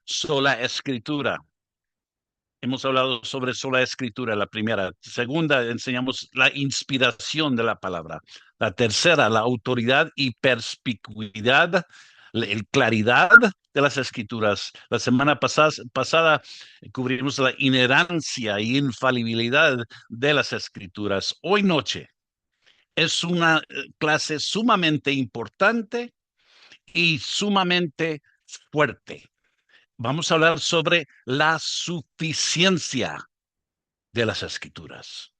sola escritura. Hemos hablado sobre sola escritura, la primera. Segunda, enseñamos la inspiración de la palabra. La tercera, la autoridad y perspicuidad, claridad de las escrituras. La semana pasada cubrimos la inherencia y infalibilidad de las escrituras. Hoy noche es una clase sumamente importante y sumamente fuerte. Vamos a hablar sobre la suficiencia de las escrituras.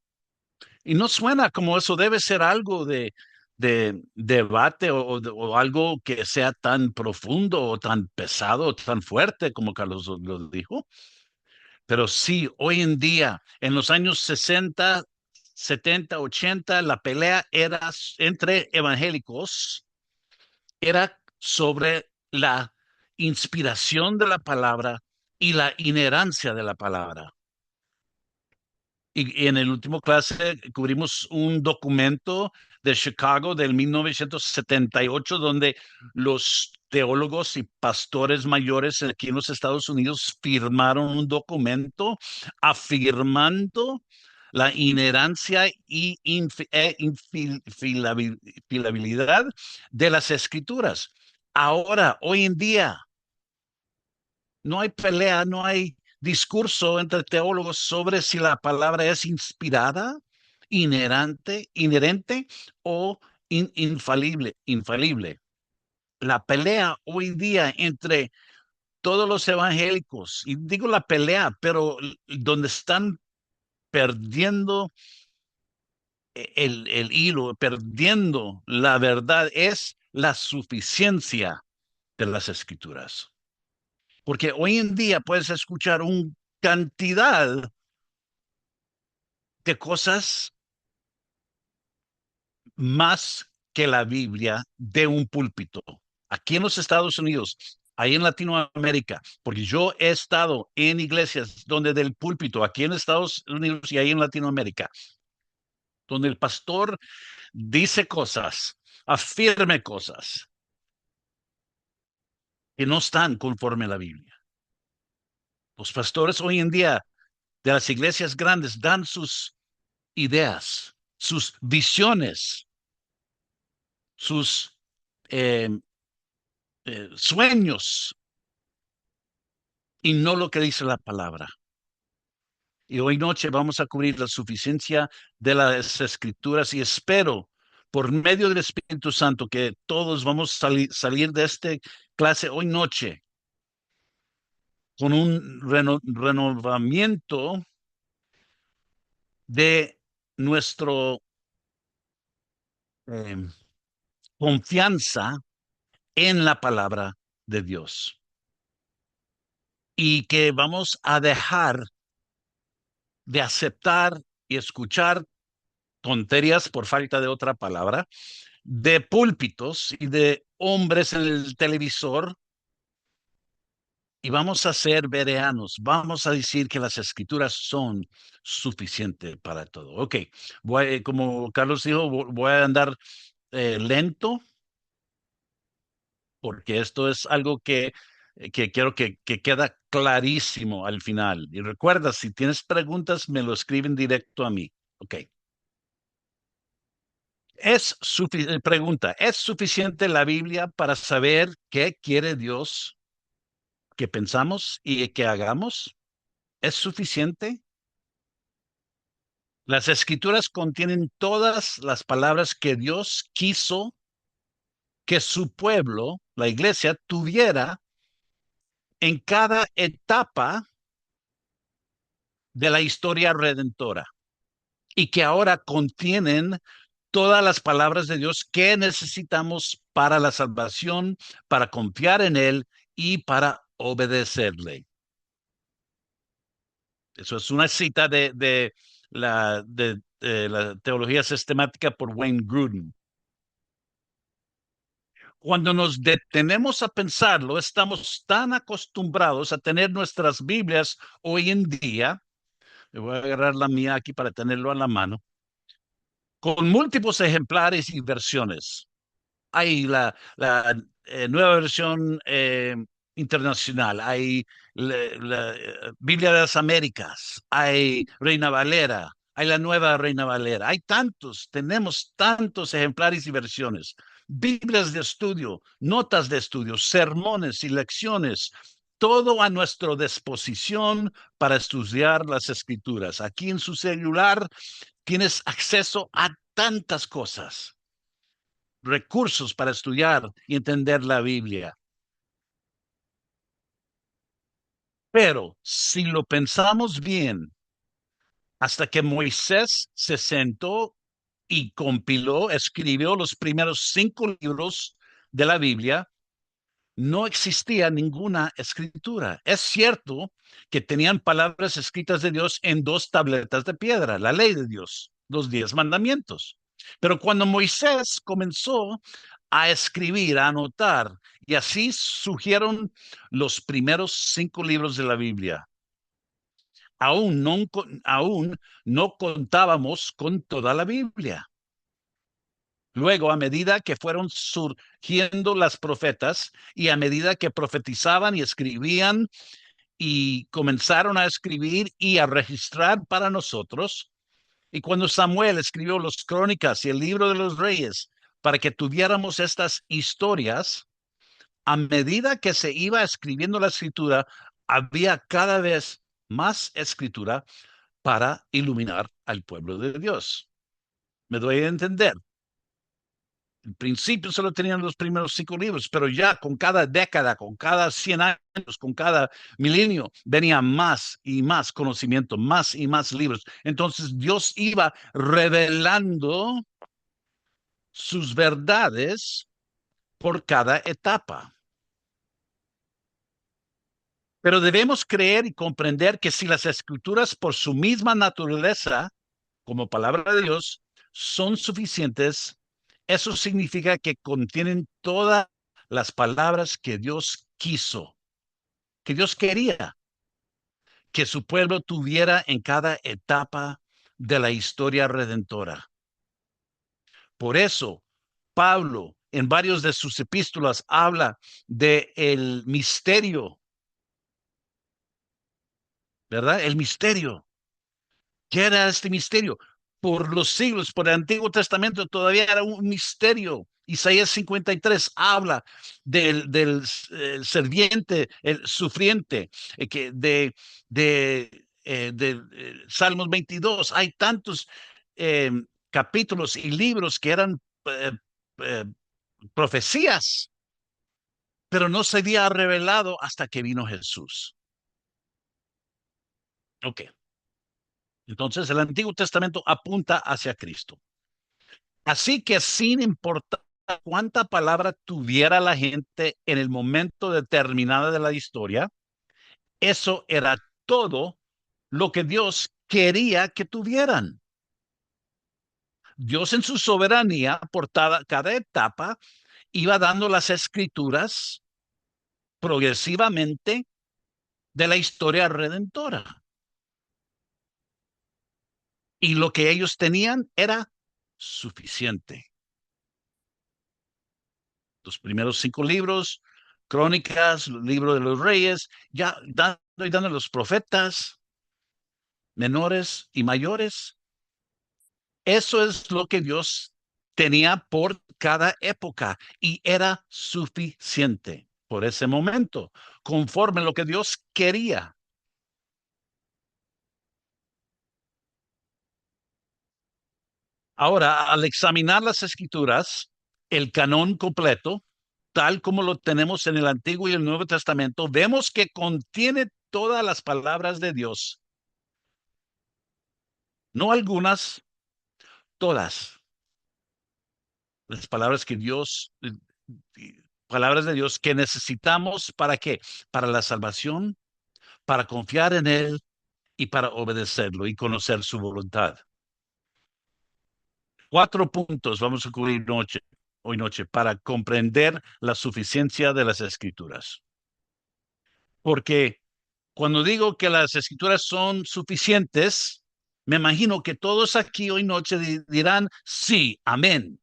Y no suena como eso debe ser algo de debate o algo que sea tan profundo o tan pesado o tan fuerte como Carlos lo dijo. Pero sí, hoy en día, en los años 60, 70, 80, la pelea era entre evangélicos, era sobre la inspiración de la palabra y la inherencia de la palabra. Y en el último clase cubrimos un documento de Chicago del 1978 donde los teólogos y pastores mayores aquí en los Estados Unidos firmaron un documento afirmando la inherencia y infilabilidad de las escrituras. Ahora, hoy en día, no hay pelea, no hay discurso entre teólogos sobre si la palabra es inspirada, inherente o infalible. La pelea hoy día entre todos los evangélicos, y digo la pelea, pero donde están perdiendo el hilo, perdiendo la verdad, es la suficiencia de las escrituras. Porque hoy en día puedes escuchar una cantidad de cosas más que la Biblia de un púlpito. Aquí en los Estados Unidos, ahí en Latinoamérica, porque yo he estado en iglesias donde del púlpito, aquí en Estados Unidos y ahí en Latinoamérica, donde el pastor dice cosas, afirme cosas que no están conforme a la Biblia. Los pastores hoy en día de las iglesias grandes dan sus ideas, sus visiones, sus eh, sueños y no lo que dice la palabra. Y hoy noche vamos a cubrir la suficiencia de las escrituras y espero por medio del Espíritu Santo que todos vamos a salir de esta clase hoy noche con un renovamiento de nuestra eh, confianza en la palabra de Dios y que vamos a dejar de aceptar y escuchar tonterías, por falta de otra palabra, de púlpitos y de hombres en el televisor y vamos a ser vereanos, vamos a decir que las escrituras son suficientes para todo. Ok, como Carlos dijo, voy a andar lento porque esto es algo que quiero que queda clarísimo al final. Y recuerda, si tienes preguntas, me lo escriben directo a mí. Ok. Pregunta, ¿es suficiente la Biblia para saber qué quiere Dios que pensamos y que hagamos? ¿Es suficiente? Las escrituras contienen todas las palabras que Dios quiso que su pueblo, la iglesia, tuviera en cada etapa de la historia redentora y que ahora contienen todas las palabras de Dios que necesitamos para la salvación, para confiar en Él y para obedecerle. Eso es una cita de la teología sistemática por Wayne Grudem. Cuando nos detenemos a pensarlo, estamos tan acostumbrados a tener nuestras Biblias hoy en día. Le voy a agarrar la mía aquí para tenerlo a la mano, con múltiples ejemplares y versiones. Hay la nueva versión Internacional, hay Biblia de las Américas, hay Reina Valera, hay la nueva Reina Valera, hay tantos, tenemos tantos ejemplares y versiones, Biblias de estudio, notas de estudio, sermones y lecciones, todo a nuestra disposición para estudiar las escrituras. Aquí en su celular tienes acceso a tantas cosas, recursos para estudiar y entender la Biblia. Pero si lo pensamos bien, hasta que Moisés se sentó y compiló, escribió los primeros 5 libros de la Biblia, no existía ninguna escritura. Es cierto que tenían palabras escritas de Dios en 2 tabletas de piedra, la ley de Dios, los 10 mandamientos. Pero cuando Moisés comenzó a escribir, a anotar, y así surgieron los primeros 5 libros de la Biblia. Aún no contábamos con toda la Biblia. Luego, a medida que fueron surgiendo las profetas y a medida que profetizaban y escribían y comenzaron a escribir y a registrar para nosotros, y cuando Samuel escribió los Crónicas y el libro de los Reyes para que tuviéramos estas historias, a medida que se iba escribiendo la escritura, había cada vez más escritura para iluminar al pueblo de Dios. Me doy a entender. En principio solo tenían los primeros 5 libros, pero ya con cada década, con cada 100 años, con cada milenio, venía más y más conocimiento, más y más libros. Entonces Dios iba revelando sus verdades por cada etapa. Pero debemos creer y comprender que si las escrituras por su misma naturaleza, como palabra de Dios, son suficientes, eso significa que contienen todas las palabras que Dios quiso, que Dios quería que su pueblo tuviera en cada etapa de la historia redentora. Por eso, Pablo, en varios de sus epístolas, habla de el misterio, ¿verdad? El misterio. ¿Qué era este misterio? Por los siglos, por el Antiguo Testamento todavía era un misterio. Isaías 53 habla del serviente, el sufriente, de Salmos 22. Hay tantos eh, capítulos y libros que eran eh, eh, profecías, pero no se había revelado hasta que vino Jesús. Ok, entonces el Antiguo Testamento apunta hacia Cristo. Así que sin importar cuánta palabra tuviera la gente en el momento determinado de la historia, eso era todo lo que Dios quería que tuvieran. Dios en su soberanía, por cada etapa, iba dando las escrituras progresivamente de la historia redentora. Y lo que ellos tenían era suficiente. Los primeros 5 libros, Crónicas, el libro de los Reyes, ya dando los profetas menores y mayores. Eso es lo que Dios tenía por cada época y era suficiente por ese momento, conforme a lo que Dios quería. Ahora, al examinar las escrituras, el canon completo, tal como lo tenemos en el Antiguo y el Nuevo Testamento, vemos que contiene todas las palabras de Dios, no algunas, todas las palabras que Dios, palabras de Dios que necesitamos para qué, para la salvación, para confiar en Él y para obedecerlo y conocer su voluntad. 4 puntos vamos a cubrir hoy noche para comprender la suficiencia de las escrituras. Porque cuando digo que las escrituras son suficientes, me imagino que todos aquí hoy noche dirán sí, amén.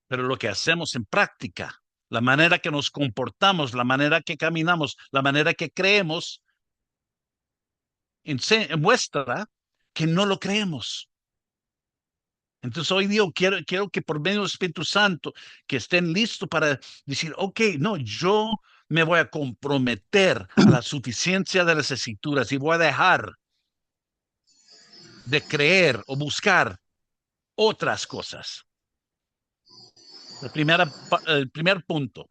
Pero lo que hacemos en práctica la manera que nos comportamos, la manera que caminamos, la manera que creemos, muestra que no lo creemos. Entonces hoy día quiero que por medio del Espíritu Santo que estén listos para decir, ok, no, yo me voy a comprometer a la suficiencia de las Escrituras y voy a dejar de creer o buscar otras cosas. El primer punto,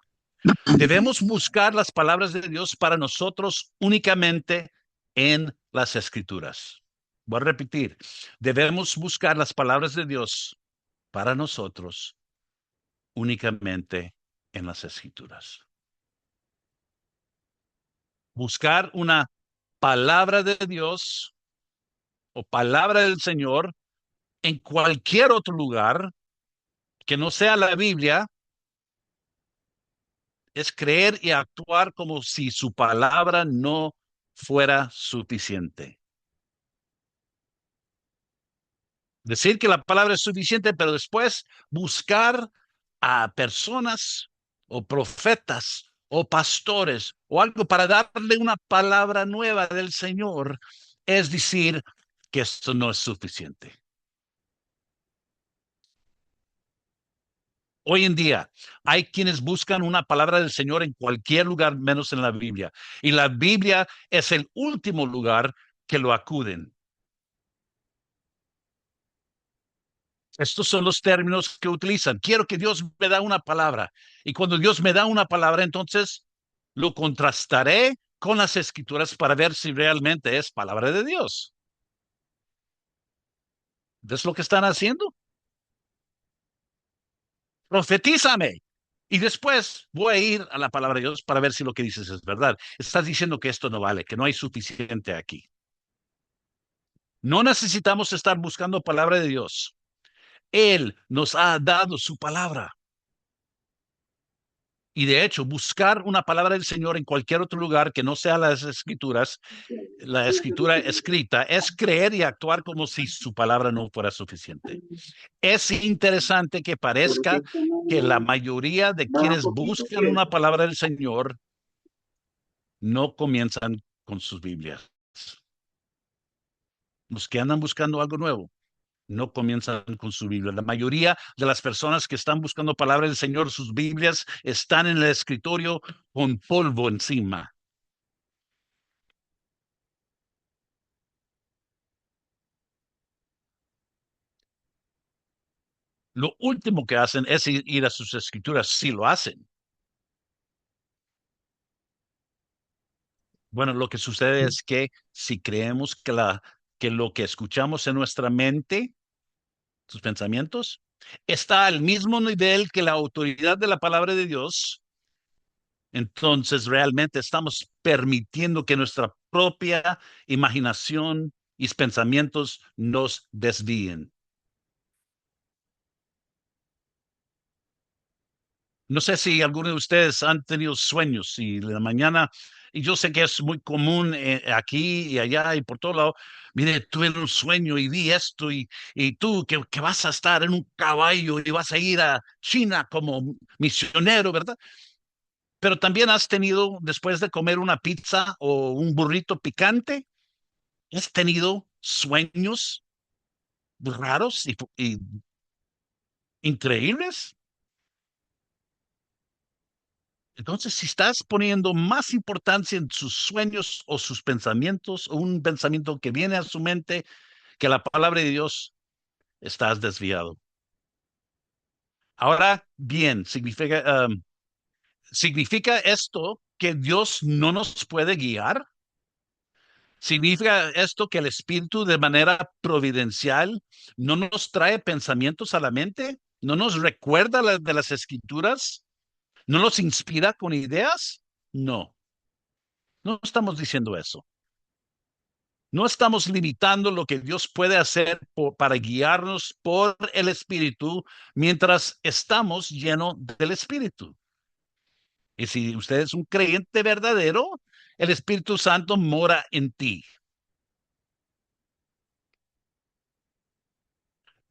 debemos buscar las palabras de Dios para nosotros únicamente en las Escrituras. Voy a repetir, debemos buscar las palabras de Dios para nosotros únicamente en las Escrituras. Buscar una palabra de Dios o palabra del Señor en cualquier otro lugar que no sea la Biblia es creer y actuar como si su palabra no fuera suficiente. Decir que la palabra es suficiente, pero después buscar a personas o profetas o pastores o algo para darle una palabra nueva del Señor, es decir que esto no es suficiente. Hoy en día hay quienes buscan una palabra del Señor en cualquier lugar menos en la Biblia. Y la Biblia es el último lugar que lo acuden. Estos son los términos que utilizan. Quiero que Dios me da una palabra. Y cuando Dios me da una palabra, entonces lo contrastaré con las escrituras para ver si realmente es palabra de Dios. ¿Es lo que están haciendo? Profetízame. Y después voy a ir a la palabra de Dios para ver si lo que dices es verdad. Estás diciendo que esto no vale, que no hay suficiente aquí. No necesitamos estar buscando palabra de Dios. Él nos ha dado su palabra. Y de hecho, buscar una palabra del Señor en cualquier otro lugar que no sea las escrituras, la escritura escrita, es creer y actuar como si su palabra no fuera suficiente. Es interesante que parezca que la mayoría de quienes buscan una palabra del Señor no comienzan con sus Biblias. Los que andan buscando algo nuevo no comienzan con su Biblia. La mayoría de las personas que están buscando palabra del Señor, sus Biblias están en el escritorio con polvo encima. Lo último que hacen es ir a sus escrituras, si lo hacen. Bueno, lo que sucede es que si creemos que lo que escuchamos en nuestra mente, sus pensamientos, está al mismo nivel que la autoridad de la palabra de Dios, entonces realmente estamos permitiendo que nuestra propia imaginación y pensamientos nos desvíen. No sé si alguno de ustedes han tenido sueños y en la mañana, y yo sé que es muy común aquí y allá y por todo lado. Mire, tuve un sueño y vi esto y tú que vas a estar en un caballo y vas a ir a China como misionero, ¿verdad? Pero también has tenido, después de comer una pizza o un burrito picante, has tenido sueños raros y increíbles. Entonces, si estás poniendo más importancia en sus sueños o sus pensamientos, o un pensamiento que viene a su mente, que la palabra de Dios, estás desviado. Ahora, bien, ¿significa esto que Dios no nos puede guiar? ¿Significa esto que el Espíritu de manera providencial no nos trae pensamientos a la mente? ¿No nos recuerda de las escrituras? ¿No nos inspira con ideas? No, no estamos diciendo eso. No estamos limitando lo que Dios puede hacer para guiarnos por el Espíritu mientras estamos llenos del Espíritu. Y si usted es un creyente verdadero, el Espíritu Santo mora en ti.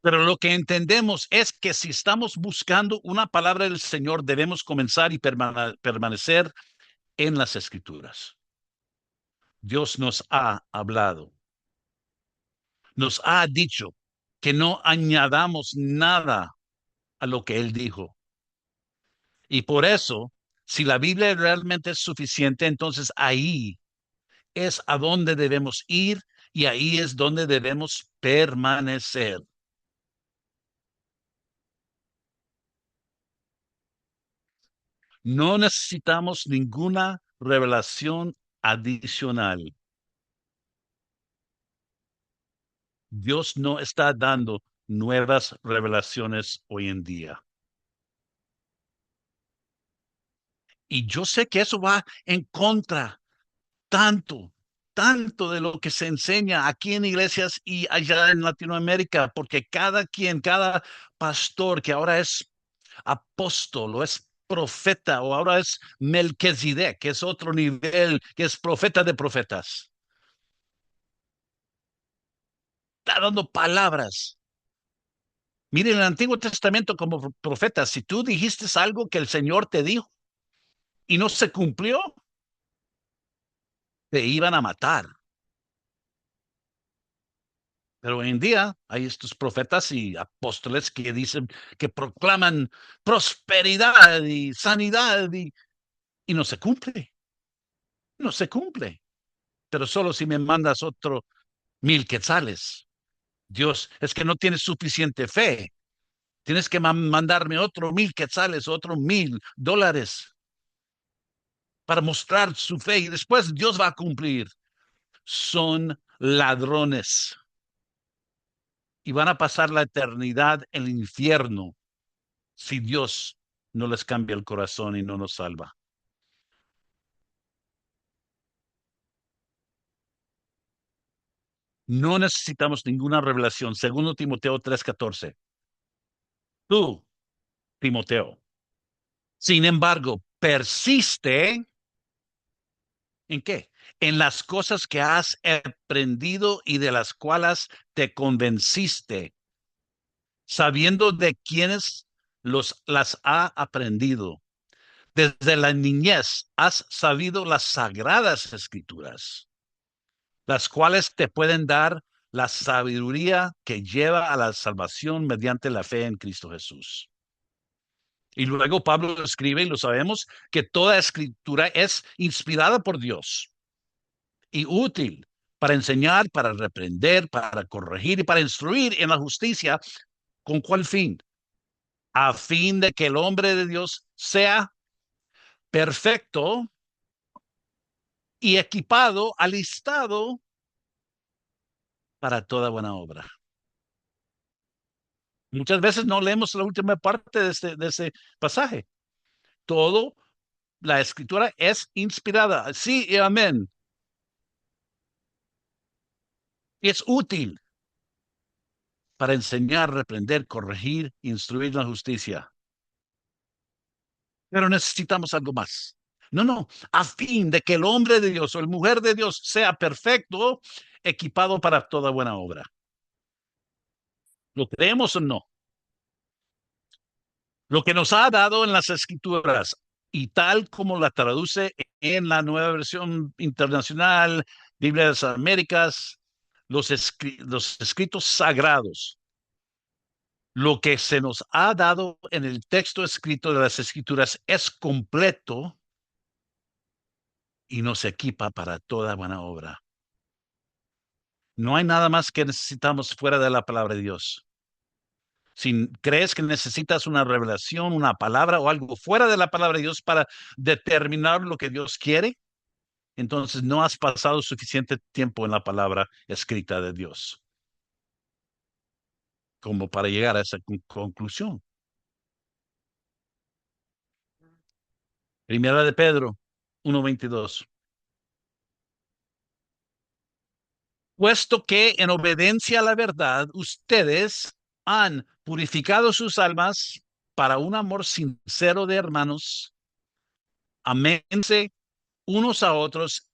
Pero lo que entendemos es que si estamos buscando una palabra del Señor, debemos comenzar y permanecer en las Escrituras. Dios nos ha hablado, nos ha dicho que no añadamos nada a lo que Él dijo. Y por eso, si la Biblia realmente es suficiente, entonces ahí es a donde debemos ir y ahí es donde debemos permanecer. No necesitamos ninguna revelación adicional. Dios no está dando nuevas revelaciones hoy en día. Y yo sé que eso va en contra tanto, tanto de lo que se enseña aquí en iglesias y allá en Latinoamérica, porque cada quien, cada pastor que ahora es apóstol o es profeta o ahora es Melquisedec, que es otro nivel, que es profeta de profetas, está dando palabras. Mire, en el Antiguo Testamento como profeta, si tú dijiste algo que el Señor te dijo y no se cumplió, te iban a matar. Pero hoy en día hay estos profetas y apóstoles que dicen que proclaman prosperidad y sanidad y no se cumple, no se cumple. Pero solo si me mandas otro 1,000 quetzales. Dios, es que no tienes suficiente fe. Tienes que mandarme otro 1,000 quetzales, otro $1,000 para mostrar su fe y después Dios va a cumplir. Son ladrones y van a pasar la eternidad en el infierno si Dios no les cambia el corazón y no nos salva. No necesitamos ninguna revelación. Segundo Timoteo 3:14. Tú, Timoteo, sin embargo, persiste ¿en qué? En las cosas que has aprendido y de las cuales te convenciste, sabiendo de quiénes las ha aprendido. Desde la niñez has sabido las sagradas escrituras, las cuales te pueden dar la sabiduría que lleva a la salvación mediante la fe en Cristo Jesús. Y luego Pablo escribe, y lo sabemos, que toda escritura es inspirada por Dios y útil para enseñar, para reprender, para corregir y para instruir en la justicia. ¿Con cuál fin? A fin de que el hombre de Dios sea perfecto y equipado, alistado para toda buena obra. Muchas veces no leemos la última parte de ese pasaje. Todo, la escritura es inspirada. Sí y amén. Y es útil para enseñar, reprender, corregir, instruir en la justicia. Pero necesitamos algo más. No, no, a fin de que el hombre de Dios o la mujer de Dios sea perfecto, equipado para toda buena obra. ¿Lo creemos o no? Lo que nos ha dado en las escrituras y tal como la traduce en la nueva versión internacional, Biblia de las Américas, los escritos sagrados, lo que se nos ha dado en el texto escrito de las escrituras es completo y nos equipa para toda buena obra. No hay nada más que necesitamos fuera de la palabra de Dios. Si crees que necesitas una revelación, una palabra o algo fuera de la palabra de Dios para determinar lo que Dios quiere, entonces no has pasado suficiente tiempo en la palabra escrita de Dios como para llegar a esa conclusión. Primera de Pedro 1:22. Puesto que en obediencia a la verdad ustedes han purificado sus almas para un amor sincero de hermanos, aménse unos a otros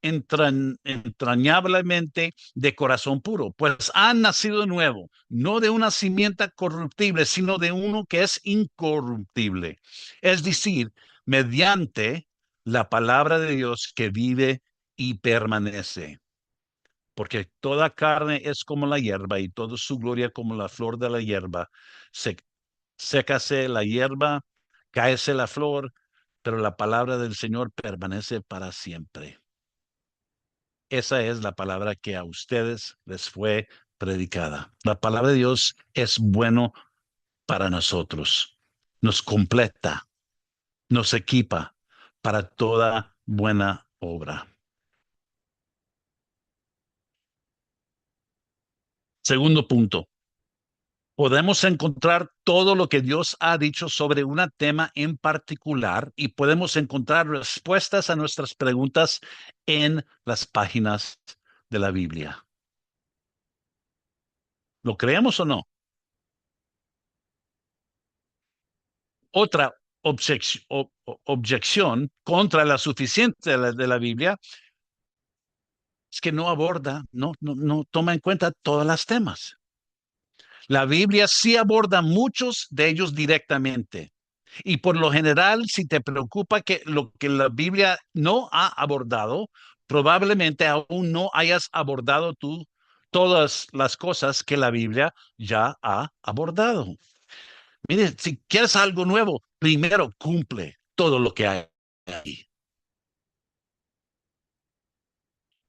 entrañablemente de corazón puro, pues han nacido de nuevo, no de una simiente corruptible, sino de uno que es incorruptible. Es decir, mediante la palabra de Dios que vive y permanece. Porque toda carne es como la hierba y toda su gloria como la flor de la hierba. Se, sécase la hierba, cáese la flor, pero la palabra del Señor permanece para siempre. Esa es la palabra que a ustedes les fue predicada. La palabra de Dios es bueno para nosotros. Nos completa, nos equipa para toda buena obra. Segundo punto, podemos encontrar todo lo que Dios ha dicho sobre un tema en particular y podemos encontrar respuestas a nuestras preguntas en las páginas de la Biblia. ¿Lo creemos o no? Otra objeción contra la suficiencia de la Biblia es que no aborda, no toma en cuenta todos los temas. La Biblia sí aborda muchos de ellos directamente. Y por lo general, si te preocupa que lo que la Biblia no ha abordado, probablemente aún no hayas abordado tú todas las cosas que la Biblia ya ha abordado. Mire, si quieres algo nuevo, primero cumple todo lo que hay ahí.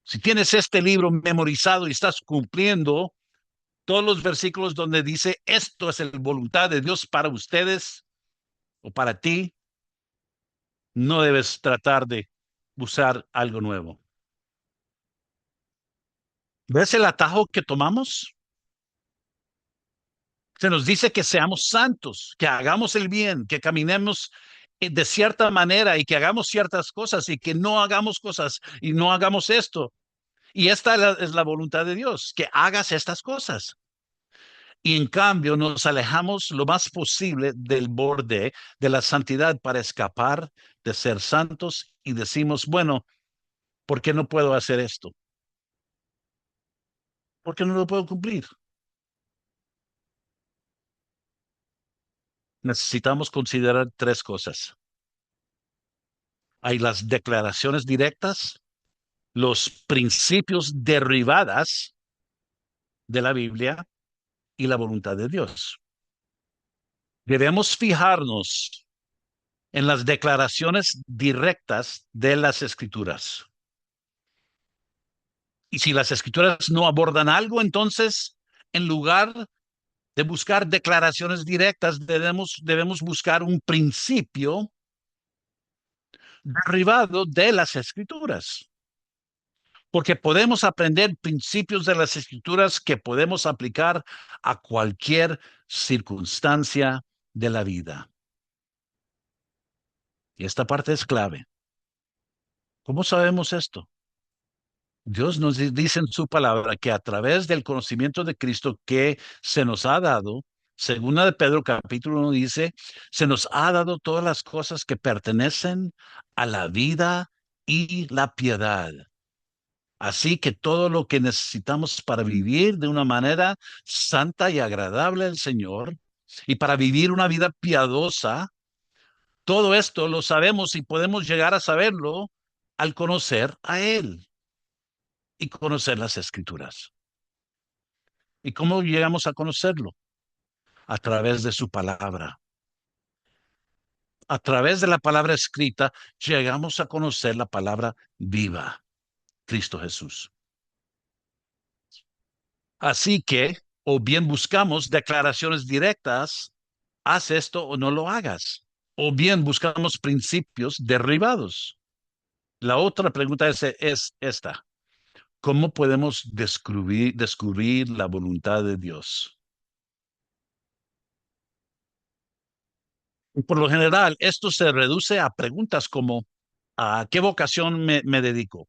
Si tienes este libro memorizado y estás cumpliendo todos los versículos donde dice esto es la voluntad de Dios para ustedes o para ti, no debes tratar de usar algo nuevo. ¿Ves el atajo que tomamos? Se nos dice que seamos santos, que hagamos el bien, que caminemos de cierta manera y que hagamos ciertas cosas y que no hagamos cosas y no hagamos esto. Y esta es la voluntad de Dios, que hagas estas cosas. Y en cambio nos alejamos lo más posible del borde de la santidad para escapar de ser santos y decimos, bueno, ¿por qué no puedo hacer esto? ¿Por qué no lo puedo cumplir? Necesitamos considerar tres cosas. Hay las declaraciones directas, los principios derivadas de la Biblia y la voluntad de Dios. Debemos fijarnos en las declaraciones directas de las escrituras. Y si las escrituras no abordan algo, entonces, en lugar de buscar declaraciones directas, debemos buscar un principio derivado de las escrituras. Porque podemos aprender principios de las escrituras que podemos aplicar a cualquier circunstancia de la vida. Y esta parte es clave. ¿Cómo sabemos esto? Dios nos dice en su palabra que a través del conocimiento de Cristo que se nos ha dado, segunda de Pedro capítulo 1 dice, se nos ha dado todas las cosas que pertenecen a la vida y la piedad. Así que todo lo que necesitamos para vivir de una manera santa y agradable al Señor y para vivir una vida piadosa, todo esto lo sabemos y podemos llegar a saberlo al conocer a Él y conocer las Escrituras. ¿Y cómo llegamos a conocerlo? A través de su palabra. A través de la palabra escrita, llegamos a conocer la palabra viva, Cristo Jesús. Así que, o bien buscamos declaraciones directas, haz esto o no lo hagas. O bien buscamos principios derribados. La otra pregunta es esta. ¿Cómo podemos descubrir la voluntad de Dios? Y por lo general, esto se reduce a preguntas como, ¿a qué vocación me dedico?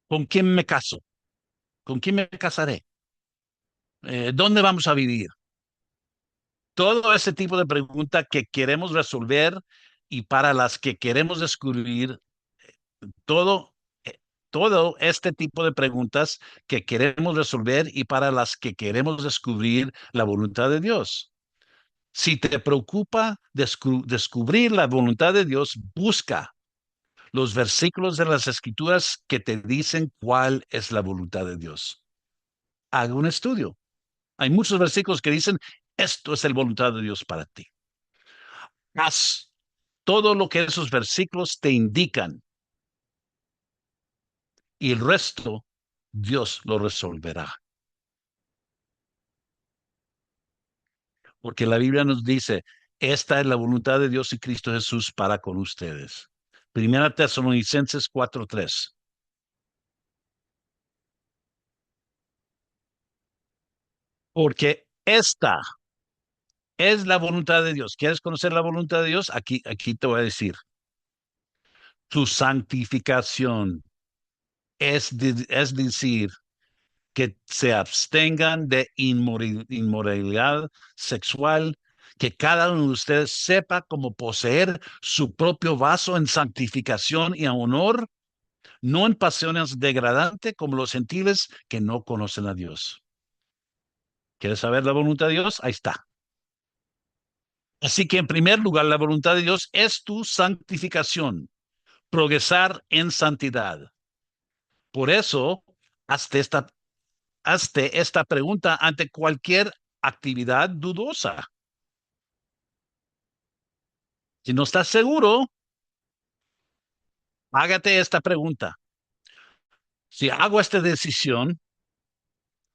¿Con quién me caso? ¿Con quién me casaré? ¿Dónde vamos a vivir? Todo ese tipo de preguntas que queremos resolver y para las que queremos descubrir todo. todo este tipo de preguntas que queremos resolver y para las que queremos descubrir la voluntad de Dios. Si te preocupa descubrir la voluntad de Dios, busca los versículos de las Escrituras que te dicen cuál es la voluntad de Dios. Haga un estudio. Hay muchos versículos que dicen, esto es la voluntad de Dios para ti. Haz todo lo que esos versículos te indican y el resto Dios lo resolverá. Porque la Biblia nos dice, esta es la voluntad de Dios y Cristo Jesús para con ustedes. Primera Tesalonicenses 4:3. Porque esta es la voluntad de Dios. ¿Quieres conocer la voluntad de Dios? Aquí te voy a decir. Tu santificación es decir, que se abstengan de inmoralidad sexual, que cada uno de ustedes sepa cómo poseer su propio vaso en santificación y honor, no en pasiones degradantes como los gentiles que no conocen a Dios. ¿Quieres saber la voluntad de Dios? Ahí está. Así que en primer lugar, la voluntad de Dios es tu santificación, progresar en santidad. Por eso, hazte esta, hazte esta pregunta ante cualquier actividad dudosa. Si no estás seguro, hágate esta pregunta. Si hago esta decisión,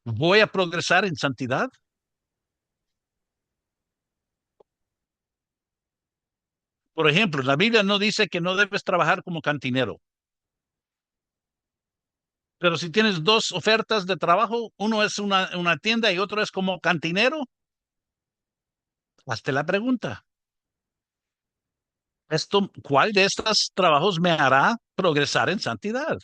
¿voy a progresar en santidad? Por ejemplo, la Biblia no dice que no debes trabajar como cantinero, pero si tienes dos ofertas de trabajo, uno es una tienda y otro es como cantinero, hazte la pregunta. ¿Cuál de estos trabajos me hará progresar en santidad?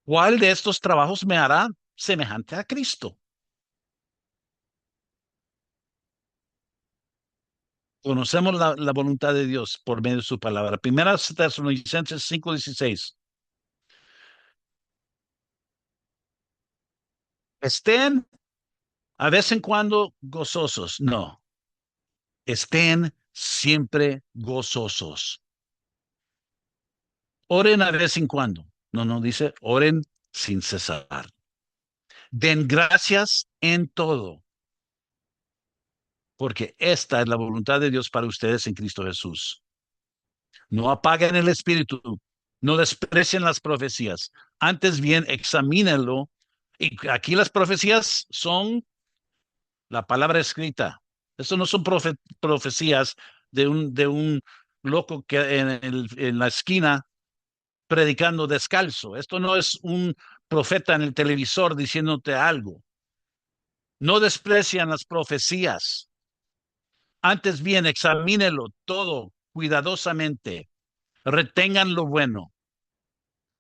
¿Cuál de estos trabajos me hará semejante a Cristo? Conocemos la voluntad de Dios por medio de su palabra. Primera Tesalonicenses 5:16. Estén a vez en cuando gozosos. No, estén siempre gozosos. Oren a vez en cuando. No, no, dice, oren sin cesar. Den gracias en todo, porque esta es la voluntad de Dios para ustedes en Cristo Jesús. No apaguen el espíritu, no desprecien las profecías. Antes bien, examínenlo. Y aquí las profecías son la palabra escrita. Esto no son profecías de un loco que en la esquina predicando descalzo. Esto no es un profeta en el televisor diciéndote algo. No desprecian las profecías. Antes bien, examínelo todo cuidadosamente. Retengan lo bueno.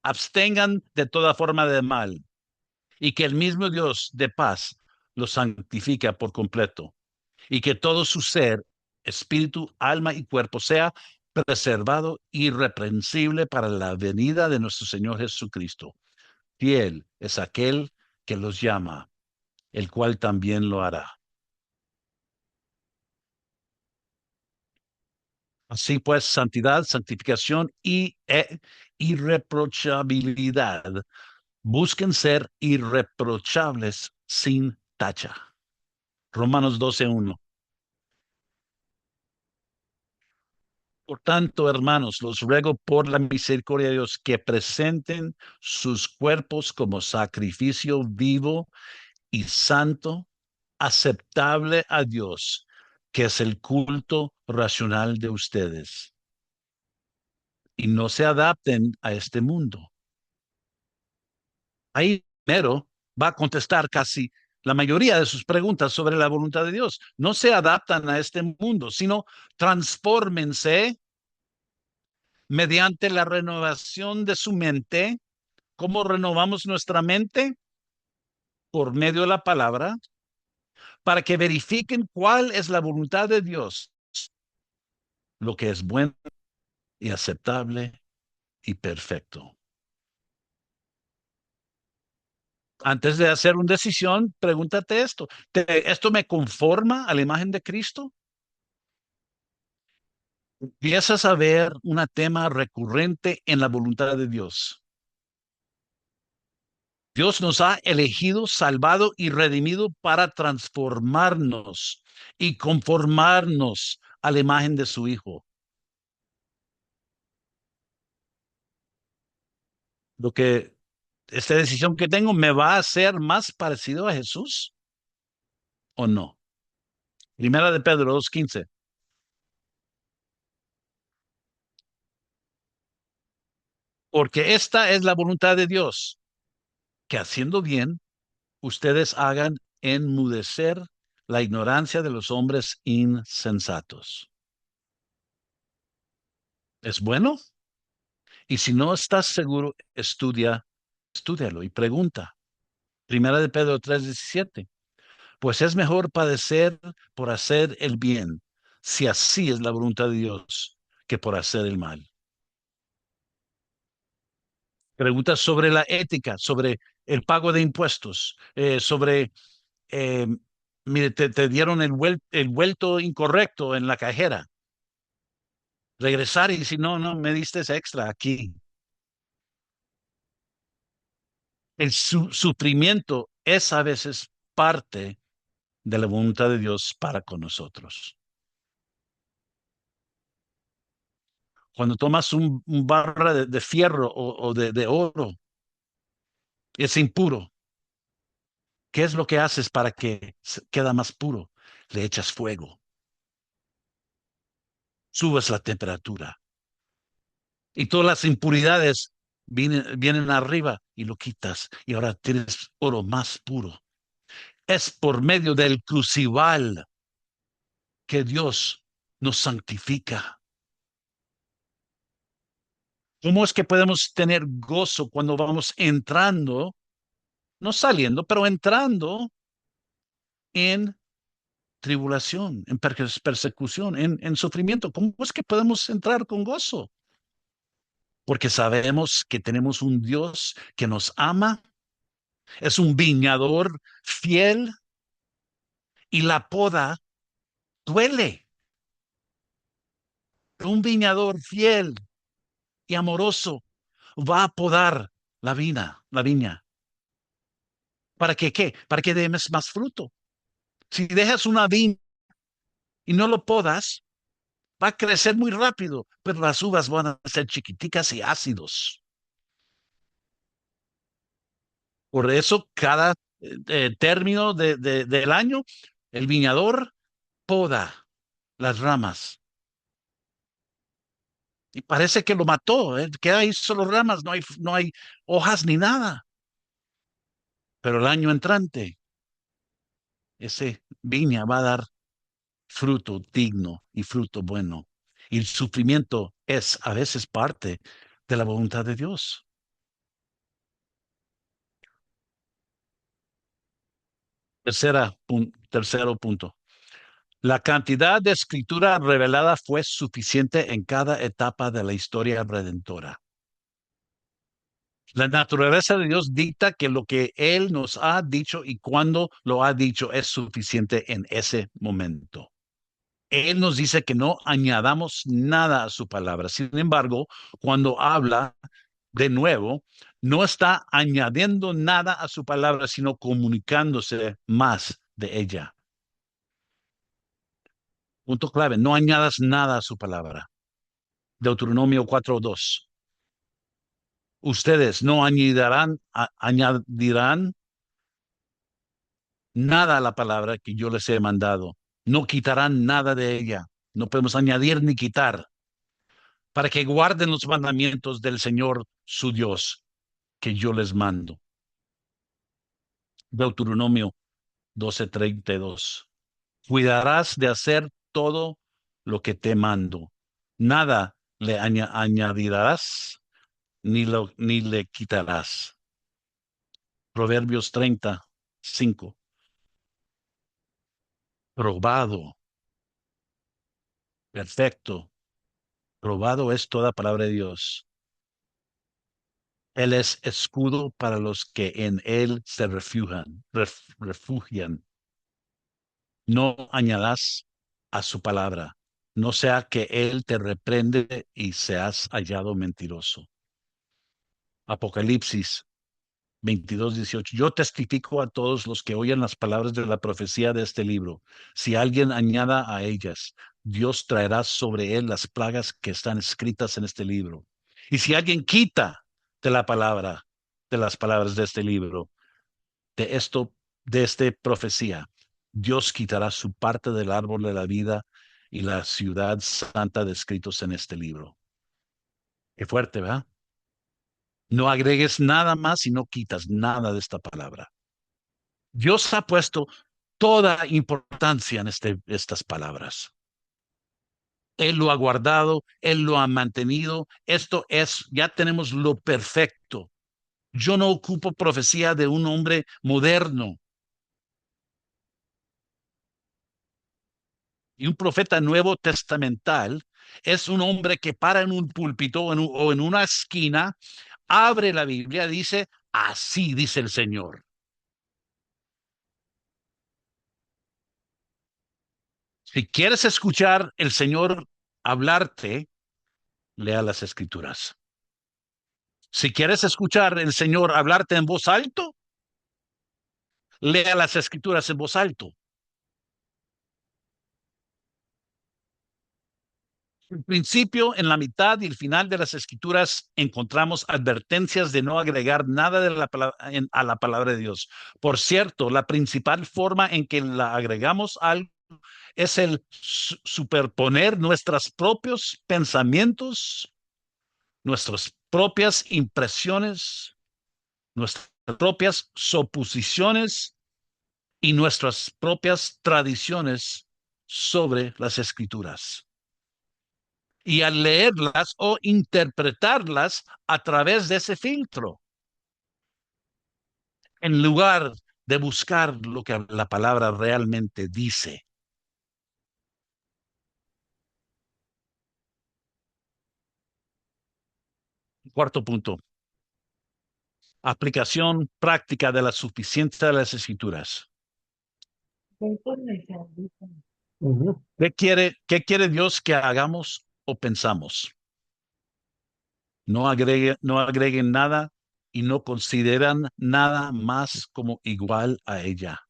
Abstengan de toda forma de mal. Y que el mismo Dios de paz los santifique por completo. Y que todo su ser, espíritu, alma y cuerpo sea preservado irreprensible para la venida de nuestro Señor Jesucristo. Fiel es aquel que los llama, el cual también lo hará. Así pues, santidad, santificación y irreprochabilidad. Busquen ser irreprochables sin tacha. Romanos 12:1. Por tanto, hermanos, los ruego por la misericordia de Dios que presenten sus cuerpos como sacrificio vivo y santo, aceptable a Dios, que es el culto racional de ustedes. Y no se adapten a este mundo. Ahí primero va a contestar casi la mayoría de sus preguntas sobre la voluntad de Dios. No se adaptan a este mundo, sino transfórmense mediante la renovación de su mente. ¿Cómo renovamos nuestra mente? Por medio de la palabra, para que verifiquen cuál es la voluntad de Dios, lo que es bueno y aceptable y perfecto. Antes de hacer una decisión, pregúntate esto. ¿Esto me conforma a la imagen de Cristo? Empiezas a ver un tema recurrente en la voluntad de Dios. Dios nos ha elegido, salvado y redimido para transformarnos y conformarnos a la imagen de su Hijo. Lo que esta decisión que tengo me va a hacer más parecido a Jesús o no. Primera de Pedro 2:15. Porque esta es la voluntad de Dios, que haciendo bien, ustedes hagan enmudecer la ignorancia de los hombres insensatos. ¿Es bueno? Y si no estás seguro, estúdialo y pregunta. Primera de Pedro 3:17. Pues es mejor padecer por hacer el bien, si así es la voluntad de Dios, que por hacer el mal. Preguntas sobre la ética, sobre el pago de impuestos, sobre, eh, mire, te dieron el vuelto incorrecto en la cajera. Regresar y decir, no, no, me diste ese extra aquí. El sufrimiento es a veces parte de la voluntad de Dios para con nosotros. Cuando tomas un barra de fierro o de oro, es impuro. ¿Qué es lo que haces para que queda más puro? Le echas fuego, subes la temperatura y todas las impuridades vienen arriba y lo quitas y ahora tienes oro más puro. Es por medio del crucival que Dios nos santifica. ¿Cómo es que podemos tener gozo cuando vamos entrando, no saliendo, pero entrando en tribulación, en persecución, en sufrimiento? ¿Cómo es que podemos entrar con gozo? Porque sabemos que tenemos un Dios que nos ama, es un viñador fiel y la poda duele. Un viñador fiel y amoroso va a podar la viña. ¿Para que qué? Para que dé más fruto. Si dejas una viña y no lo podas, va a crecer muy rápido, pero las uvas van a ser chiquiticas y ácidos. Por eso, cada término del año, el viñador poda las ramas. Y parece que lo mató, ¿eh? Queda ahí solo ramas, no hay hojas ni nada. Pero el año entrante, ese viña va a dar fruto digno y fruto bueno. Y el sufrimiento es a veces parte de la voluntad de Dios. Tercero punto. La cantidad de escritura revelada fue suficiente en cada etapa de la historia redentora. La naturaleza de Dios dicta que lo que Él nos ha dicho y cuando lo ha dicho es suficiente en ese momento. Él nos dice que no añadamos nada a su palabra. Sin embargo, cuando habla de nuevo, no está añadiendo nada a su palabra, sino comunicándose más de ella. Punto clave, no añadas nada a su palabra. Deuteronomio 4:2. Ustedes no añadirán nada a la palabra que yo les he mandado. No quitarán nada de ella. No podemos añadir ni quitar para que guarden los mandamientos del Señor su Dios que yo les mando. Deuteronomio 12:32. Cuidarás de hacer todo lo que te mando. Nada le añadirás ni le quitarás. Proverbios 30:5. Probado, perfecto. Probado es toda palabra de Dios. Él es escudo para los que en él se refugian. No añadas a su palabra, no sea que él te reprende y seas hallado mentiroso. Apocalipsis 22:18. Yo testifico a todos los que oyen las palabras de la profecía de este libro. Si alguien añada a ellas, Dios traerá sobre él las plagas que están escritas en este libro. Y si alguien quita de la palabra, de las palabras de este libro, de esto, de esta profecía, Dios quitará su parte del árbol de la vida y la ciudad santa descritos en este libro. Qué fuerte, ¿verdad? No agregues nada más y no quitas nada de esta palabra. Dios ha puesto toda importancia en estas palabras. Él lo ha guardado, Él lo ha mantenido. Esto es, ya tenemos lo perfecto. Yo no ocupo profecía de un hombre moderno. Y un profeta nuevo testamental es un hombre que para en un púlpito o en una esquina, abre la Biblia, dice, así dice el Señor. Si quieres escuchar el Señor hablarte, lea las escrituras. Si quieres escuchar el Señor hablarte en voz alto, lea las escrituras en voz alto. En principio, en la mitad y el final de las escrituras encontramos advertencias de no agregar nada de a la palabra de Dios. Por cierto, la principal forma en que la agregamos algo es el superponer nuestros propios pensamientos, nuestras propias impresiones, nuestras propias suposiciones y nuestras propias tradiciones sobre las escrituras. Y al leerlas o interpretarlas a través de ese filtro, en lugar de buscar lo que la palabra realmente dice. Cuarto punto, aplicación práctica de la suficiencia de las escrituras. Qué quiere Dios que hagamos o pensamos? No agreguen nada y no consideran nada más como igual a ella.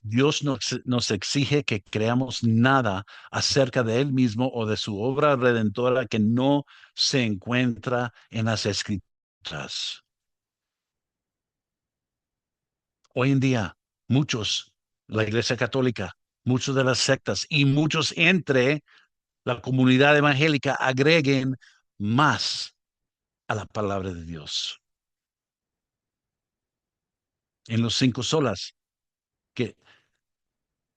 Dios nos exige que creamos nada acerca de Él mismo o de su obra redentora que no se encuentra en las escrituras. Hoy en día, muchos, la Iglesia Católica, muchos de las sectas y muchos entre la comunidad evangélica agreguen más a la palabra de Dios. En los cinco solas, que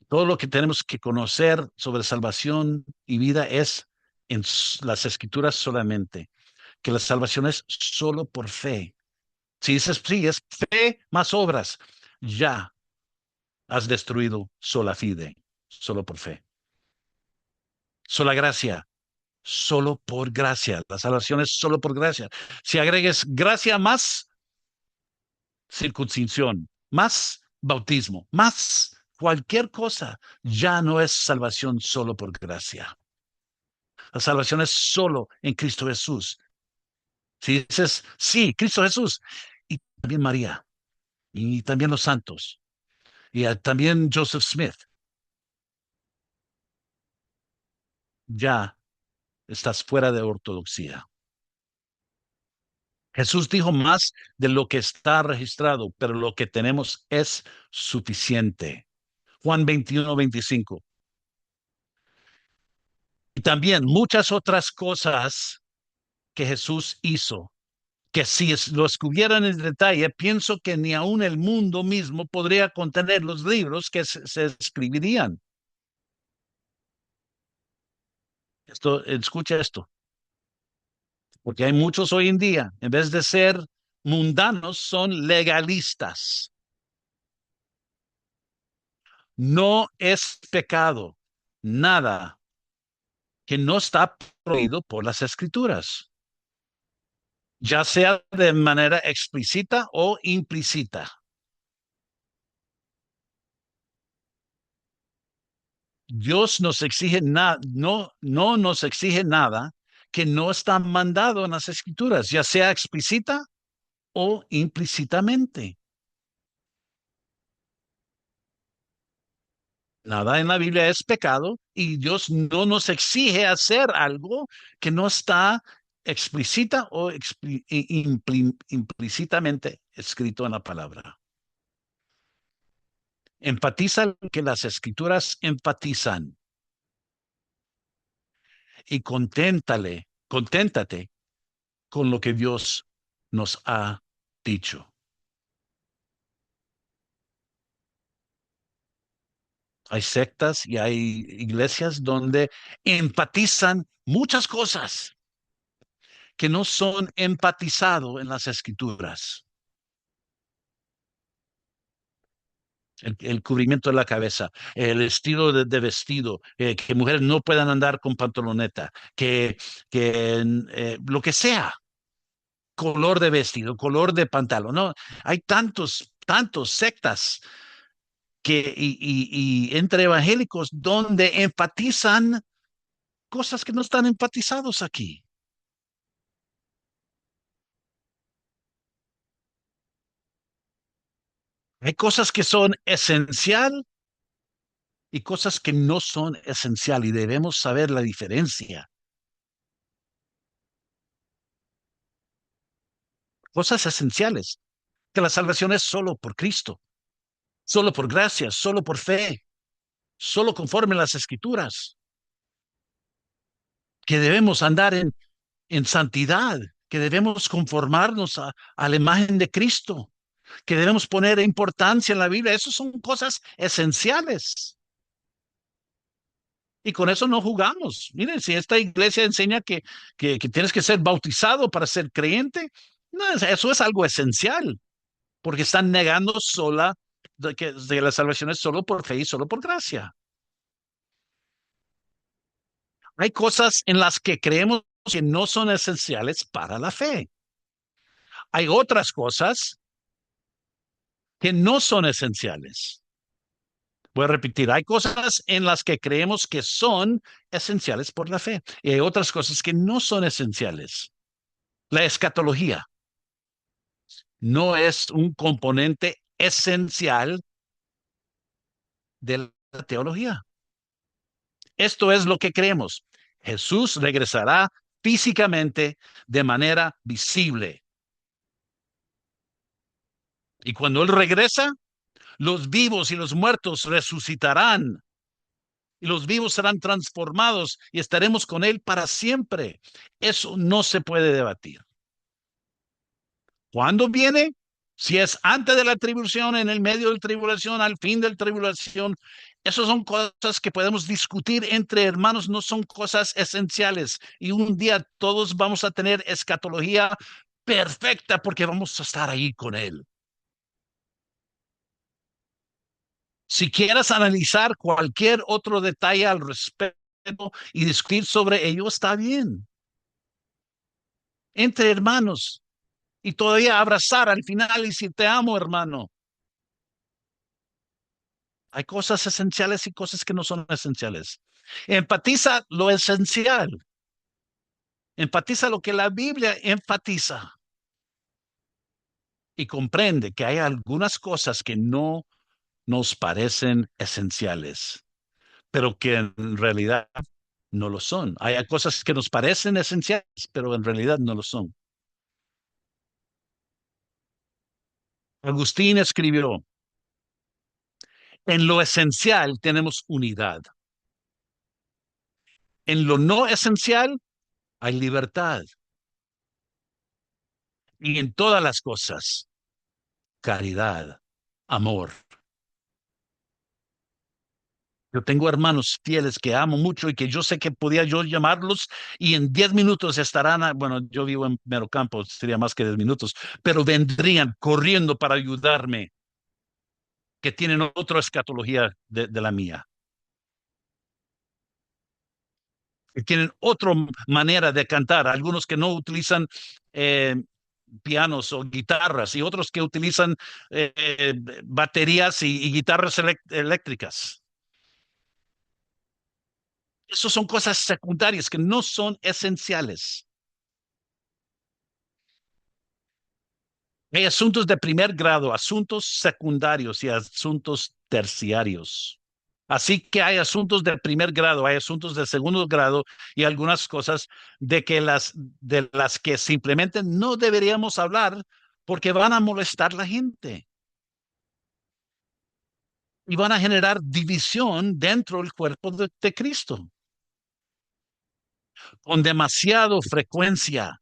todo lo que tenemos que conocer sobre salvación y vida es en las escrituras solamente, que la salvación es solo por fe. Si dices, sí, es fe más obras, ya has destruido sola fide, solo por fe. Sola gracia, solo por gracia. La salvación es solo por gracia. Si agregues gracia más circuncisión, más bautismo, más cualquier cosa, ya no es salvación solo por gracia. La salvación es solo en Cristo Jesús. Si dices, sí, Cristo Jesús, y también María, y también los santos, y también Joseph Smith, ya estás fuera de ortodoxia. Jesús dijo más de lo que está registrado, pero lo que tenemos es suficiente. Juan 21:25. Y también muchas otras cosas que Jesús hizo, que si lo escribieran en detalle, pienso que ni aún el mundo mismo podría contener los libros que se escribirían. Escucha esto, porque hay muchos hoy en día, en vez de ser mundanos, son legalistas. No es pecado nada que no está prohibido por las escrituras. ya sea de manera explícita o implícita. Dios nos exige nada, no nos exige nada que no está mandado en las escrituras, ya sea explícita o implícitamente. Nada en la Biblia es pecado y Dios no nos exige hacer algo que no está explícita o implícitamente escrito en la palabra. Enfatiza lo que las escrituras enfatizan y conténtate con lo que Dios nos ha dicho. Hay sectas y hay iglesias donde empatizan muchas cosas que no son empatizado en las escrituras. El cubrimiento de la cabeza, el estilo de vestido, que mujeres no puedan andar con pantaloneta, que lo que sea, color de vestido, color de pantalón. No, hay tantos sectas y entre evangélicos donde enfatizan cosas que no están enfatizados aquí. Hay cosas que son esencial y cosas que no son esencial y debemos saber la diferencia. Cosas esenciales, que la salvación es solo por Cristo, solo por gracia, solo por fe, solo conforme a las escrituras, que debemos andar en santidad, que debemos conformarnos a la imagen de Cristo, que debemos poner importancia en la Biblia. Esas son cosas esenciales. Y con eso no jugamos. Miren, si esta iglesia enseña que tienes que ser bautizado para ser creyente, no, eso es algo esencial, porque están negando de la salvación es solo por fe y solo por gracia. Hay cosas en las que creemos que no son esenciales para la fe. Hay otras cosas que no son esenciales. Voy a repetir, hay cosas en las que creemos que son esenciales por la fe y hay otras cosas que no son esenciales. La escatología no es un componente esencial de la teología. Esto es lo que creemos. Jesús regresará físicamente de manera visible. Y cuando Él regresa, los vivos y los muertos resucitarán. Y los vivos serán transformados y estaremos con Él para siempre. Eso no se puede debatir. ¿Cuándo viene? Si es antes de la tribulación, en el medio de la tribulación, al fin de la tribulación, esas son cosas que podemos discutir entre hermanos, no son cosas esenciales. Y un día todos vamos a tener escatología perfecta porque vamos a estar ahí con Él. Si quieres analizar cualquier otro detalle al respecto y discutir sobre ello, está bien. Entre hermanos y todavía abrazar al final y decir te amo, hermano. Hay cosas esenciales y cosas que no son esenciales. Empatiza lo esencial. Empatiza lo que la Biblia enfatiza. Y comprende que hay algunas cosas que no nos parecen esenciales, pero que en realidad no lo son. Hay cosas que nos parecen esenciales, pero en realidad no lo son. Agustín escribió, en lo esencial tenemos unidad. En lo no esencial hay libertad. Y en todas las cosas, caridad, amor. Yo tengo hermanos fieles que amo mucho y que yo sé que podía yo llamarlos y en 10 minutos estarán, bueno, yo vivo en Merocampo, sería más que 10 minutos, pero vendrían corriendo para ayudarme, que tienen otra escatología de la mía, que tienen otra manera de cantar, algunos que no utilizan pianos o guitarras y otros que utilizan baterías y guitarras eléctricas. Esas son cosas secundarias que no son esenciales. Hay asuntos de primer grado, asuntos secundarios y asuntos terciarios. Así que hay asuntos de primer grado, hay asuntos de segundo grado y algunas cosas de las que simplemente no deberíamos hablar porque van a molestar a la gente y van a generar división dentro del cuerpo de Cristo. Con demasiada frecuencia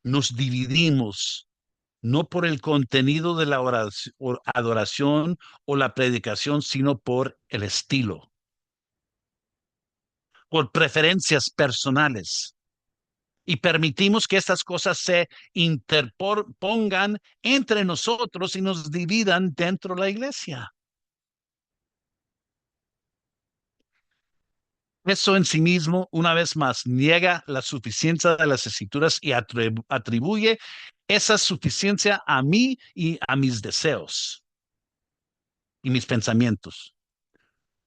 nos dividimos no por el contenido de la oración, o adoración o la predicación, sino por el estilo, por preferencias personales. Y permitimos que estas cosas se interpongan entre nosotros y nos dividan dentro de la iglesia. Eso en sí mismo, una vez más, niega la suficiencia de las escrituras y atribuye esa suficiencia a mí y a mis deseos y mis pensamientos.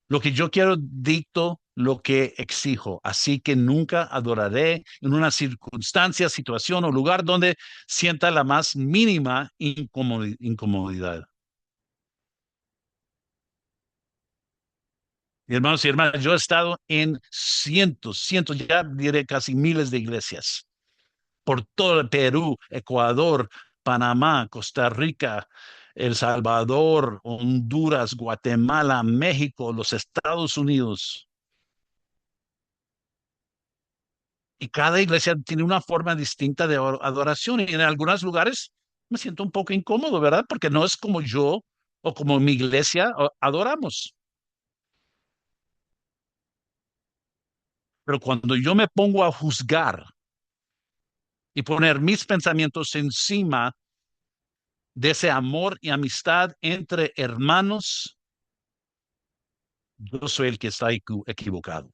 Lo que yo quiero dicto lo que exijo, así que nunca adoraré en una circunstancia, situación o lugar donde sienta la más mínima incomodidad. Hermanos y hermanas, yo he estado en cientos, ya diré casi miles de iglesias por todo el Perú, Ecuador, Panamá, Costa Rica, El Salvador, Honduras, Guatemala, México, los Estados Unidos. Y cada iglesia tiene una forma distinta de adoración y en algunos lugares me siento un poco incómodo, ¿verdad? Porque no es como yo o como mi iglesia adoramos. Pero cuando yo me pongo a juzgar y poner mis pensamientos encima de ese amor y amistad entre hermanos, yo soy el que está equivocado.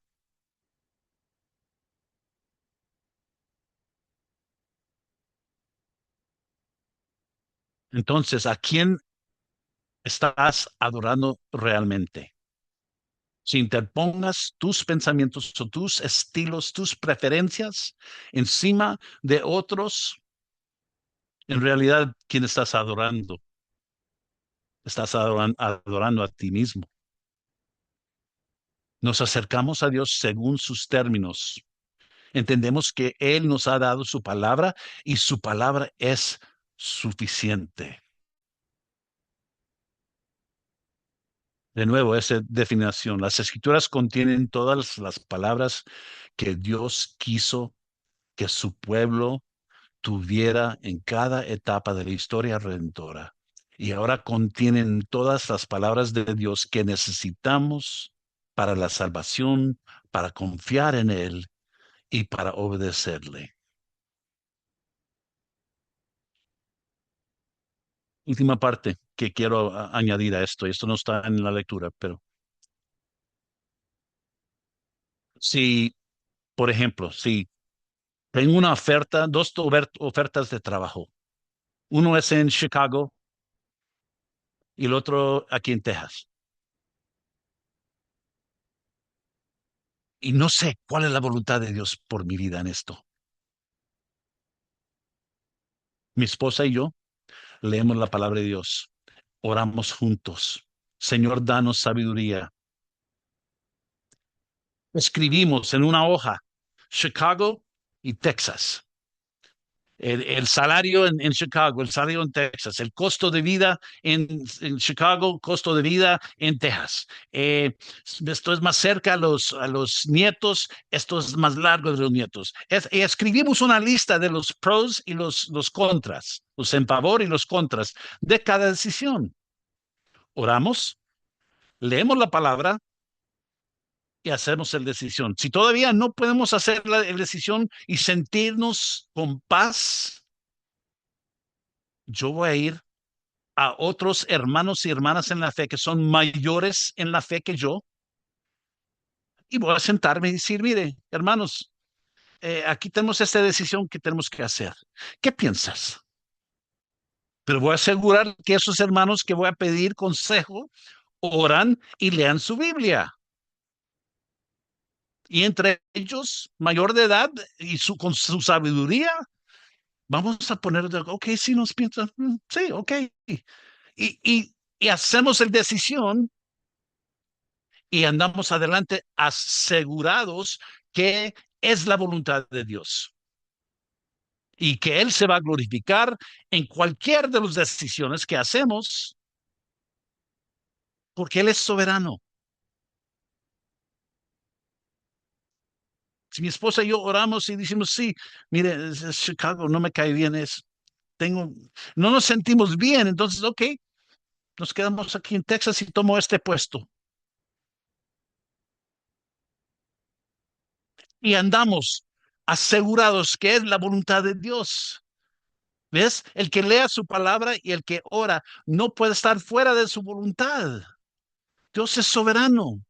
Entonces, ¿a quién estás adorando realmente? Si interpongas tus pensamientos o tus estilos, tus preferencias encima de otros, en realidad, ¿quién estás adorando? Estás adorando a ti mismo. Nos acercamos a Dios según sus términos. Entendemos que Él nos ha dado su palabra y su palabra es suficiente. De nuevo, esa definición. Las escrituras contienen todas las palabras que Dios quiso que su pueblo tuviera en cada etapa de la historia redentora. Y ahora contienen todas las palabras de Dios que necesitamos para la salvación, para confiar en Él y para obedecerle. Última parte que quiero añadir a esto, y esto no está en la lectura, pero si, por ejemplo, si tengo una oferta, dos ofertas de trabajo, uno es en Chicago y el otro aquí en Texas, y no sé cuál es la voluntad de Dios por mi vida en esto. Mi esposa y yo leemos la palabra de Dios, oramos juntos. Señor, danos sabiduría. Escribimos en una hoja Chicago y Texas. El salario en Chicago, el salario en Texas, el costo de vida en Chicago, costo de vida en Texas. Esto es más cerca a los nietos, esto es más largo de los nietos. Escribimos una lista de los pros y los contras, los en favor y los contras de cada decisión. Oramos, leemos la palabra y hacemos la decisión. Si todavía no podemos hacer la decisión y sentirnos con paz, yo voy a ir a otros hermanos y hermanas en la fe que son mayores en la fe que yo y voy a sentarme y decir, mire, hermanos, aquí tenemos esta decisión que tenemos que hacer. ¿Qué piensas? Pero voy a asegurar que esos hermanos que voy a pedir consejo oran y lean su Biblia. Y entre ellos, mayor de edad y con su sabiduría, vamos a poner, ok, si nos piensan, sí, ok. Y hacemos la decisión y andamos adelante asegurados que es la voluntad de Dios y que Él se va a glorificar en cualquier de las decisiones que hacemos porque Él es soberano. Si mi esposa y yo oramos y decimos, sí, mire, Chicago no me cae bien, tengo, no nos sentimos bien, entonces, ok, nos quedamos aquí en Texas y tomo este puesto. Y andamos asegurados que es la voluntad de Dios. ¿Ves? El que lea su palabra y el que ora no puede estar fuera de su voluntad. Dios es soberano.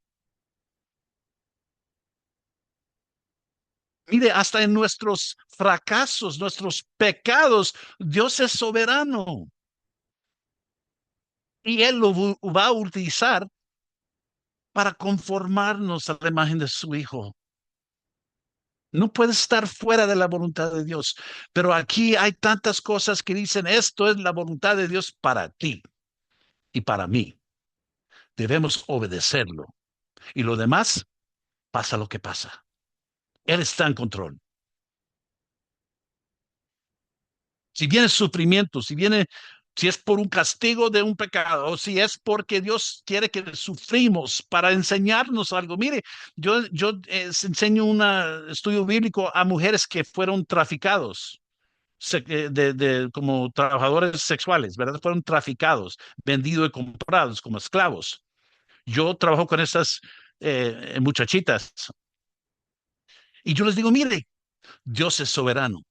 Mire, hasta en nuestros fracasos, nuestros pecados, Dios es soberano. Y Él lo va a utilizar para conformarnos a la imagen de su Hijo. No puede estar fuera de la voluntad de Dios. Pero aquí hay tantas cosas que dicen, esto es la voluntad de Dios para ti y para mí. Debemos obedecerlo. Y lo demás, pasa lo que pasa. Él está en control. Si viene sufrimiento, si es por un castigo de un pecado, o si es porque Dios quiere que sufrimos para enseñarnos algo. Mire, yo enseño un estudio bíblico a mujeres que fueron traficados. Como trabajadores sexuales, ¿verdad? Fueron traficados, vendidos y comprados como esclavos. Yo trabajo con esas muchachitas y yo les digo, mire, Dios es soberano.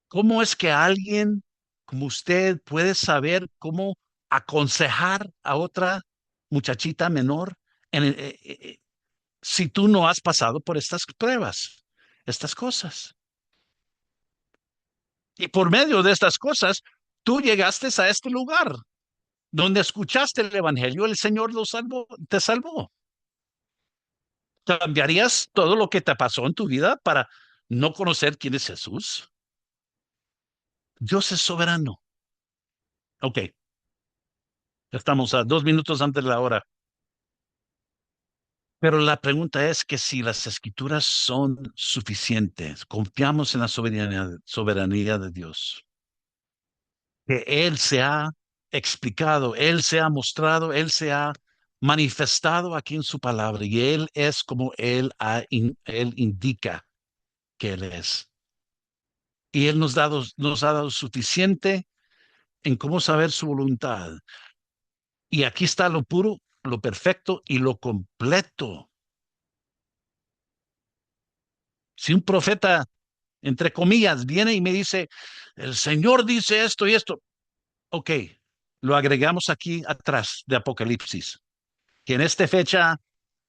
¿Cómo es que alguien como usted puede saber cómo aconsejar a otra muchachita menor si tú no has pasado por estas pruebas, estas cosas? Y por medio de estas cosas, tú llegaste a este lugar donde escuchaste el evangelio, el Señor lo salvó, te salvó. ¿Cambiarías todo lo que te pasó en tu vida para no conocer quién es Jesús? Dios es soberano. Ok, estamos a 2 minutos antes de la hora. Pero la pregunta es que si las escrituras son suficientes, confiamos en la soberanía de Dios, que Él se ha explicado, Él se ha mostrado, Él se ha manifestado aquí en su palabra y Él es como Él indica que Él es. Y Él nos ha dado suficiente en cómo saber su voluntad. Y aquí está lo puro, lo perfecto y lo completo. Si un profeta, entre comillas, viene y me dice, el Señor dice esto y esto, ok, lo agregamos aquí atrás de Apocalipsis, que en esta fecha,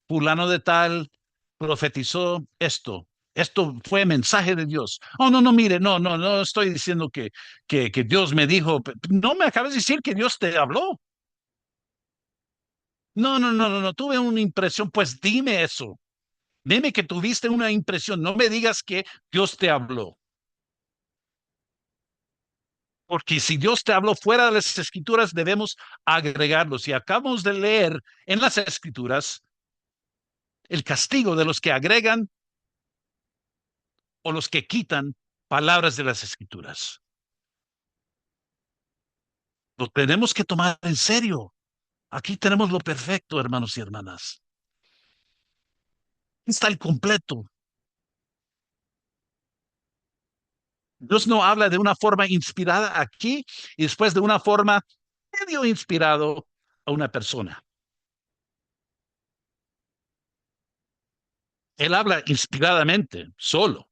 fulano de tal profetizó esto. Esto fue mensaje de Dios. Oh, no, no, mire, no estoy diciendo que Dios me dijo, no me acabas de decir que Dios te habló. No, tuve una impresión, pues dime eso. Dime que tuviste una impresión, no me digas que Dios te habló. Porque si Dios te habló fuera de las escrituras, debemos agregarlos. Y acabamos de leer en las escrituras el castigo de los que agregan o los que quitan palabras de las escrituras. Lo tenemos que tomar en serio. Aquí tenemos lo perfecto, hermanos y hermanas. Está el completo. Dios no habla de una forma inspirada aquí y después de una forma medio inspirado a una persona. Él habla inspiradamente, solo.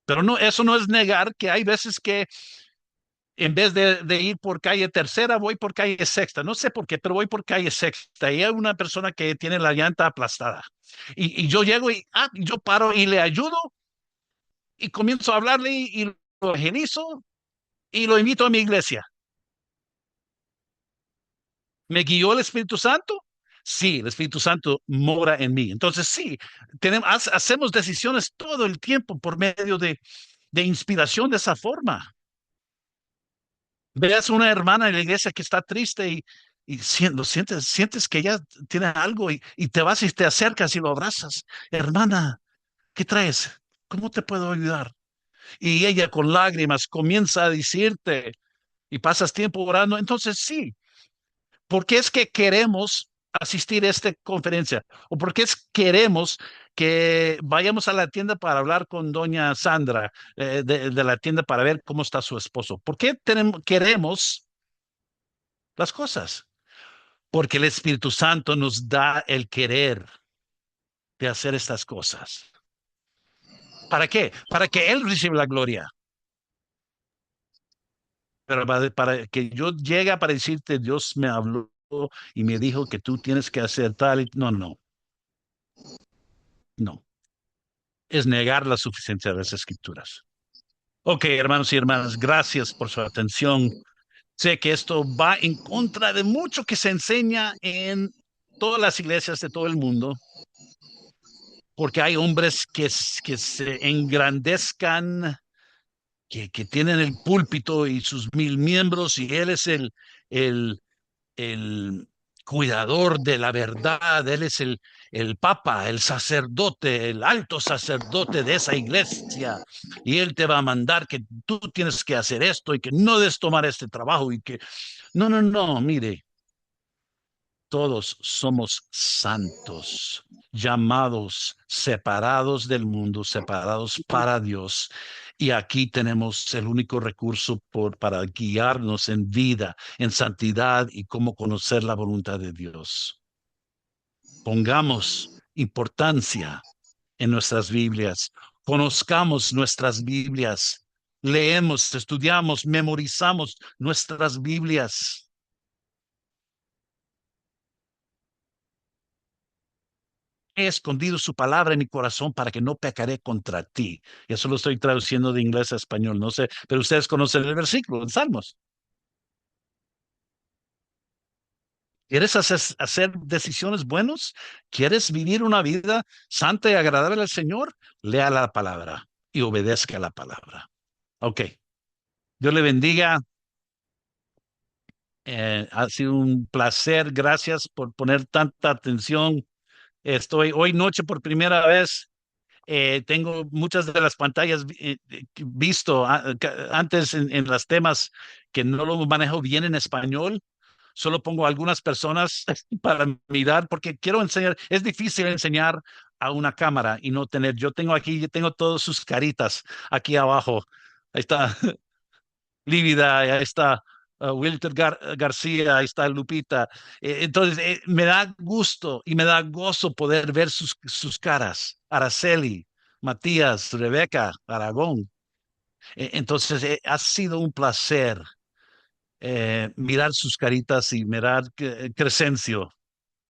Pero no, eso no es negar que hay veces que En vez de ir por calle tercera, voy por calle sexta. No sé por qué, pero voy por calle sexta. Y hay una persona que tiene la llanta aplastada. Y yo llego y yo paro y le ayudo y comienzo a hablarle y lo evangelizo y lo invito a mi iglesia. ¿Me guió el Espíritu Santo? Sí, el Espíritu Santo mora en mí. Entonces, sí, hacemos decisiones todo el tiempo por medio de inspiración de esa forma. Veas una hermana en la iglesia que está triste y lo sientes que ella tiene algo y te vas y te acercas y lo abrazas. Hermana, ¿qué traes? ¿Cómo te puedo ayudar? Y ella con lágrimas comienza a decirte y pasas tiempo orando. Entonces, sí, ¿por qué es que queremos asistir a esta conferencia? ¿O por qué es queremos que vayamos a la tienda para hablar con doña Sandra de la tienda para ver cómo está su esposo? ¿Por qué queremos las cosas? Porque el Espíritu Santo nos da el querer de hacer estas cosas. ¿Para qué? Para que Él reciba la gloria. Pero para que yo llegue para decirte, Dios me habló y me dijo que tú tienes que hacer tal. No, no, no. Es negar la suficiencia de las escrituras. Ok, hermanos y hermanas, gracias por su atención. Sé que esto va en contra de mucho que se enseña en todas las iglesias de todo el mundo, porque hay hombres que se engrandezcan, que tienen el púlpito y sus 1000 miembros, y él es el, el cuidador de la verdad, él es el papa, el sacerdote, el alto sacerdote de esa iglesia, y él te va a mandar que tú tienes que hacer esto y que no debes tomar este trabajo y que no, no, no, mire, todos somos santos, llamados, separados del mundo, separados para Dios. Y aquí tenemos el único recurso para guiarnos en vida, en santidad y cómo conocer la voluntad de Dios. Pongamos importancia en nuestras Biblias, conozcamos nuestras Biblias, leemos, estudiamos, memorizamos nuestras Biblias. He escondido su palabra en mi corazón para que no pecaré contra ti. Y eso lo estoy traduciendo de inglés a español, no sé, pero ustedes conocen el versículo en Salmos. ¿Quieres hacer decisiones buenas? ¿Quieres vivir una vida santa y agradable al Señor? Lea la palabra y obedezca la palabra. Ok, Dios le bendiga. Ha sido un placer. Gracias por poner tanta atención. Estoy hoy noche por primera vez. Tengo muchas de las pantallas visto antes en las temas que no lo manejo bien en español. Solo pongo algunas personas para mirar porque quiero enseñar. Es difícil enseñar a una cámara y no tener. Yo tengo todas sus caritas aquí abajo. Ahí está Lívida, ahí está Wilter García, ahí está Lupita. Entonces, me da gusto y me da gozo poder ver sus caras. Araceli, Matías, Rebeca, Aragón. Entonces, ha sido un placer mirar sus caritas y mirar Crescencio.